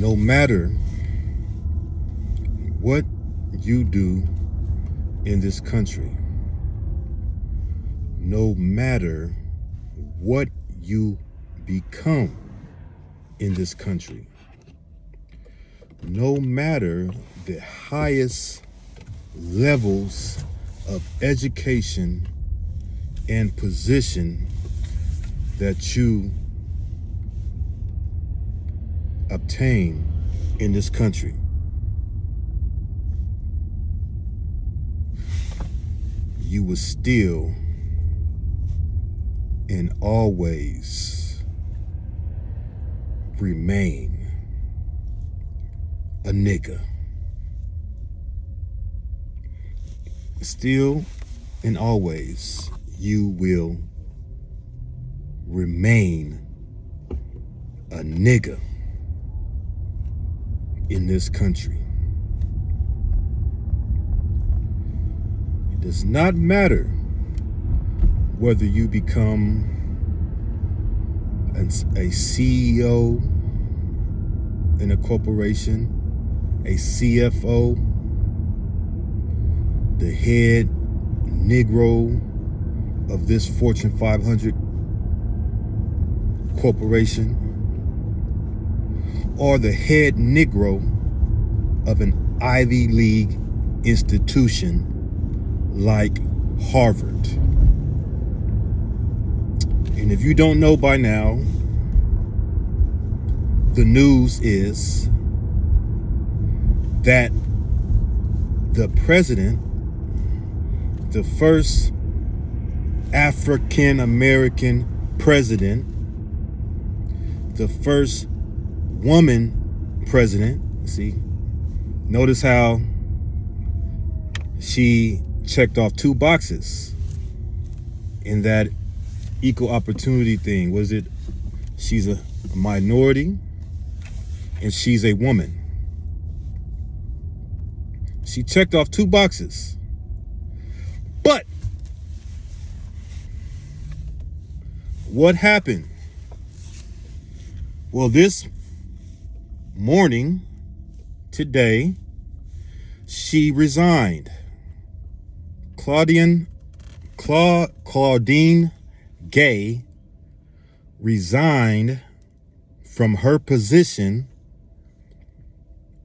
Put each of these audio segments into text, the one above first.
No matter what you do in this country, no matter what you become in this country, no matter the highest levels of education and position that you obtain in this country, you will still and always remain a nigga. Still and always, you will remain a nigga in this country. It does not matter whether you become a CEO in a corporation, a CFO, the head Negro of this Fortune 500 corporation, or the head Negro of an Ivy League institution like Harvard. And if you don't know by now, the news is that the president, the first African American president, the first woman president, see, notice how she checked off 2 boxes in that equal opportunity thing. Was it she's a minority and she's a woman? She checked off 2 boxes. But what happened? Well, this morning, today, she resigned. Claudine Gay resigned from her position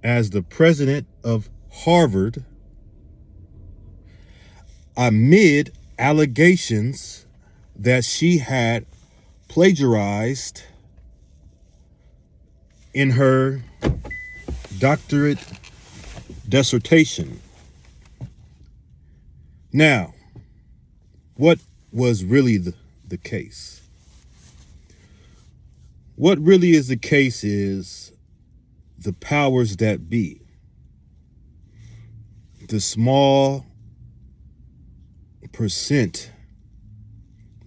as the president of Harvard amid allegations that she had plagiarized in her doctorate dissertation. Now, what was really the case? What really is the case is the powers that be, the small percent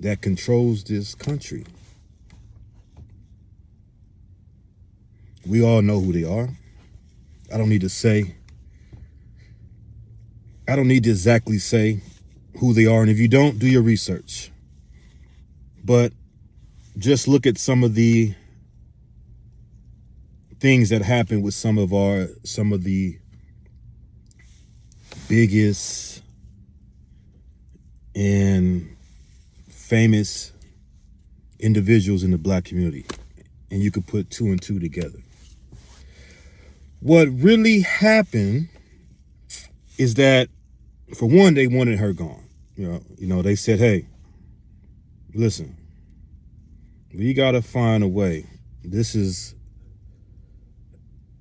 that controls this country. We all know who they are. I don't need to exactly say who they are. And if you don't, do your research. But just look at some of the things that happen with some of the biggest and famous individuals in the black community. And you could put 2 and 2 together. What really happened is that, for one, they wanted her gone. You know, they said, hey, listen, we got to find a way. This is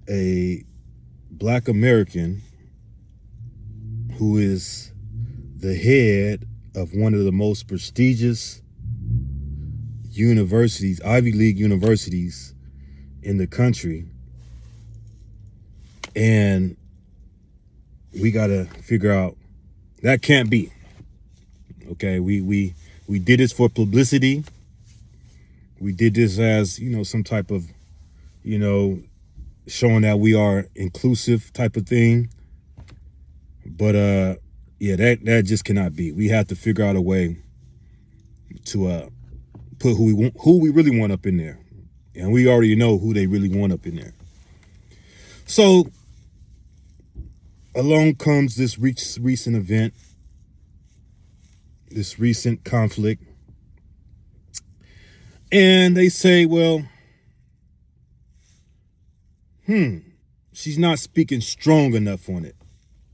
a black American who is the head of one of the most prestigious universities, Ivy League universities in the country. And we got to figure out, that can't be. Okay, we did this for publicity. We did this as, some type of, showing that we are inclusive type of thing. But that just cannot be. We have to figure out a way to put who we really want up in there. And we already know who they really want up in there. So along comes this recent event, this recent conflict. And they say, well, she's not speaking strong enough on it.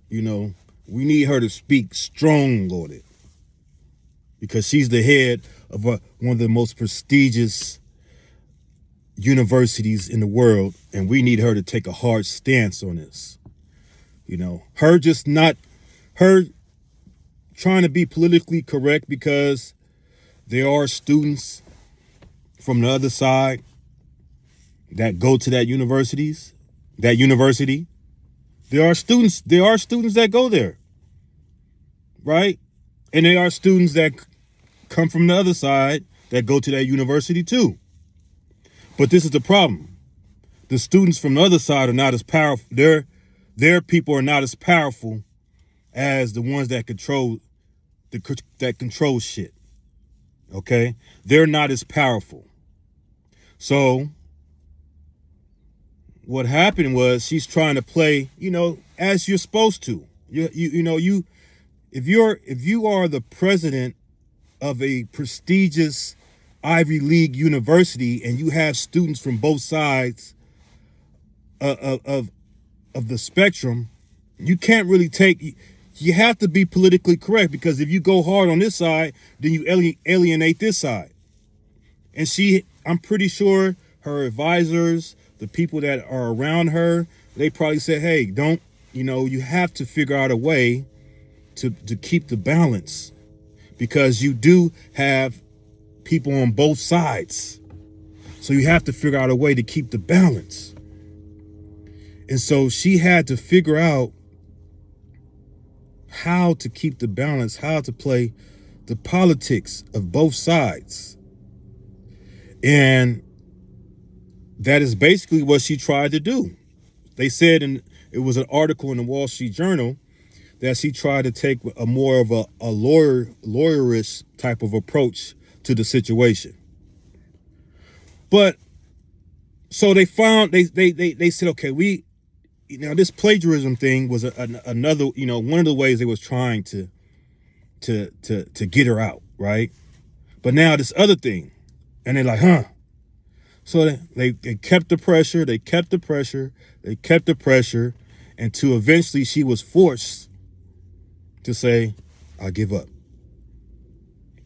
You know, we need her to speak strong on it because she's the head of one of the most prestigious universities in the world, and we need her to take a hard stance on this. You know, her trying to be politically correct because there are students from the other side that go to that university. There are students that go there, right? And there are students that come from the other side that go to that university too. But this is the problem. The students from the other side are not as powerful. Their people are not as powerful as the ones that control shit. Okay? They're not as powerful. So what happened was she's trying to play, as you're supposed to. If you are the president of a prestigious Ivy League university and you have students from both sides of the spectrum, you can't really you have to be politically correct, because if you go hard on this side, then you alienate this side. And I'm pretty sure her advisors, the people that are around her, they probably said, hey, you have to figure out a way to keep the balance, because you do have people on both sides. So you have to figure out a way to keep the balance. And so she had to figure out how to keep the balance, how to play the politics of both sides. And that is basically what she tried to do. They said, it was an article in the Wall Street Journal, that she tried to take a more of a lawyerish type of approach to the situation. But so they said, okay, this plagiarism thing was another, one of the ways they was trying to get her out, right? But now this other thing, and they're like, So they kept the pressure, until eventually she was forced to say, I give up.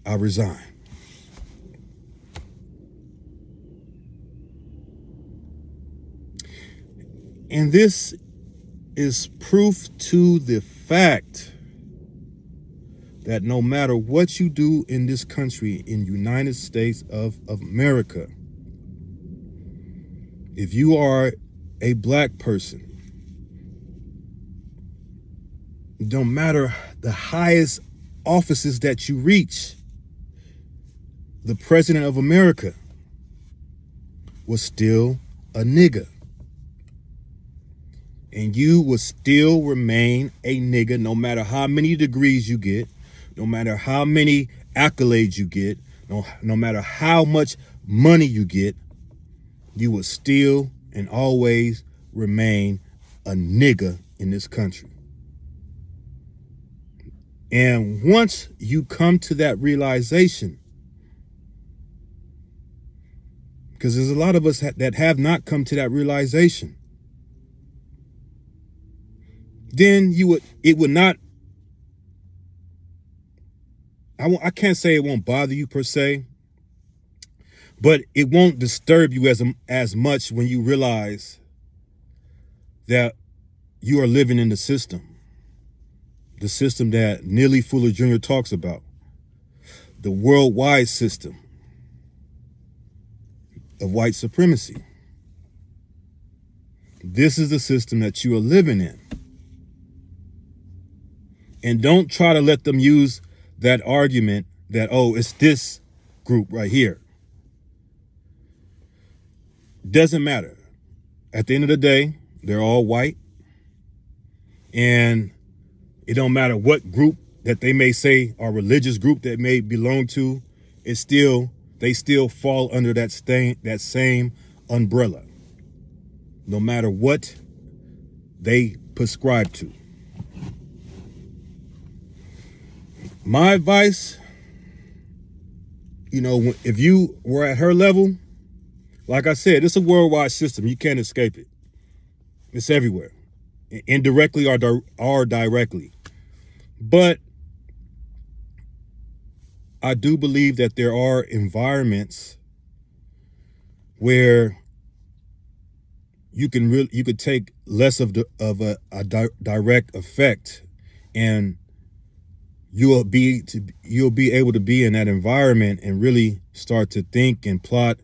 I resign. And this is proof to the fact that no matter what you do in this country, in United States of America, if you are a black person, no matter the highest offices that you reach, the president of America was still a nigga. And you will still remain a nigga no matter how many degrees you get, no matter how many accolades you get, no matter how much money you get, you will still and always remain a nigga in this country. And once you come to that realization, because there's a lot of us that have not come to that realization, then it would not, I can't say it won't bother you per se, but it won't disturb you as much when you realize that you are living in the system that Neely Fuller Jr. talks about, the worldwide system of white supremacy. This is the system that you are living in. And don't try to let them use that argument that, it's this group right here. Doesn't matter. At the end of the day, they're all white. And it don't matter what group that they may say, or religious group that may belong to, they still fall under that same umbrella. No matter what they prescribe to. My advice, if you were at her level, like I said, it's a worldwide system. You can't escape it. It's everywhere, indirectly or directly. But I do believe that there are environments where you could take less of a direct effect, and you'll be able to be in that environment and really start to think and plot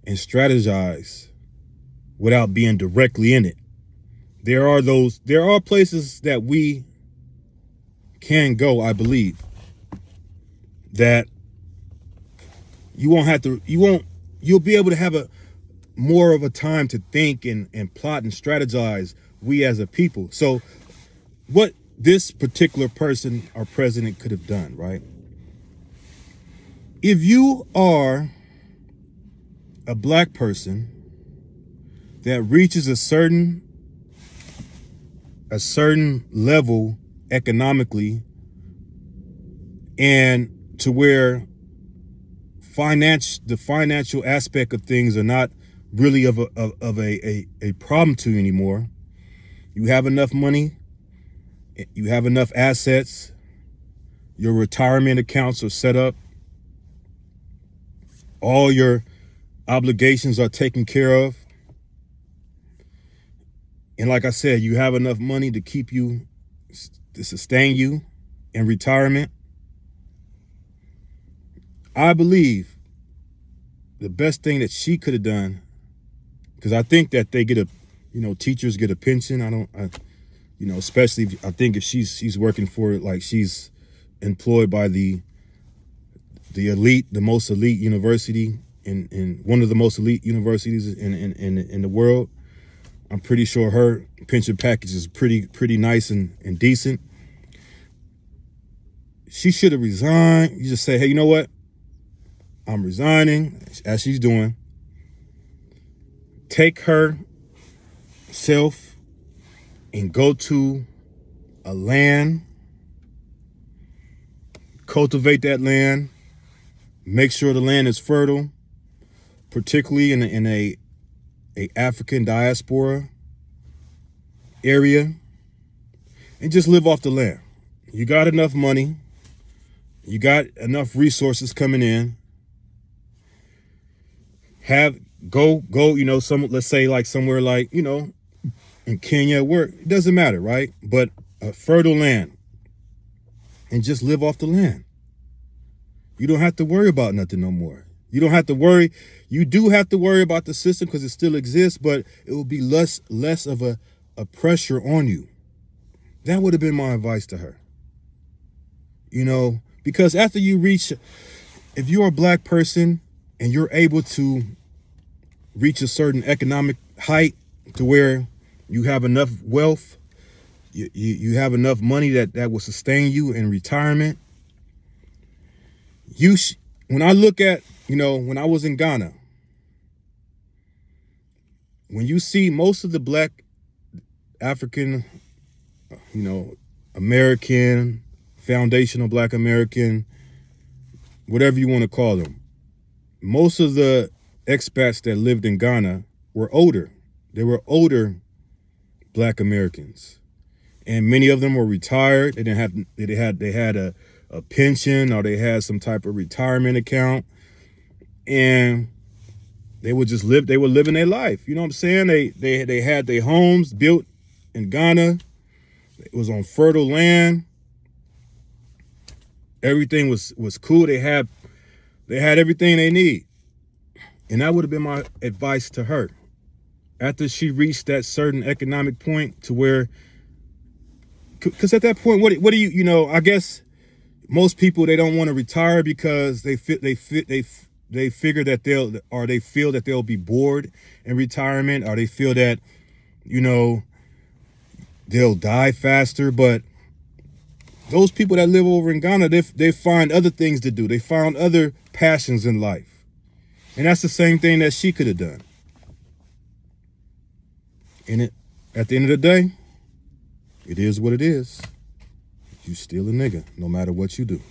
and strategize without being directly in it. There are places that we can go, I believe, that you'll be able to have more of a time to think and plot and strategize, we as a people. So what this particular person, our president, could have done, right? If you are a black person that reaches a certain level economically, and to where the financial aspect of things are not really of a problem to you anymore. You have enough money, you have enough assets, your retirement accounts are set up, all your obligations are taken care of. And like I said, you have enough money to sustain you in retirement. I believe the best thing that she could have done, because I think that they get teachers get a pension. Especially I think if she's working for it, like she's employed by the elite, the most elite university in one of the most elite universities in the world. I'm pretty sure her pension package is pretty nice and decent. She should have resigned. You just say, hey, you know what? I'm resigning, as she's doing. Take herself and go to a land, cultivate that land, make sure the land is fertile, particularly in a African diaspora area, and just live off the land. You got enough money, you got enough resources coming in. Let's say like somewhere like, in Kenya, where it doesn't matter, right? But a fertile land, and just live off the land. You don't have to worry about nothing no more. You don't have to worry. You do have to worry about the system because it still exists, but it will be less of a pressure on you. That would have been my advice to her. Because after if you're a black person and you're able to reach a certain economic height to where you have enough wealth, you have enough money that will sustain you in retirement. When I look at, when I was in Ghana, when you see most of the black African, American, foundational black American, whatever you want to call them, most of the expats that lived in Ghana were older. They were older black Americans, and many of them were retired. They had a pension, or they had some type of retirement account, and they would just live. They were living their life. You know what I'm saying? They had their homes built in Ghana. It was on fertile land. Everything was cool. They had everything they need. And that would have been my advice to her. After she reached that certain economic point to where, because at that point, what do you, I guess most people, they don't want to retire because they figure that they feel that they'll be bored in retirement, or they feel that, they'll die faster. But those people that live over in Ghana, they find other things to do. They found other passions in life. And that's the same thing that she could have done. And at the end of the day, It is what it is. You still a nigga, no matter what you do.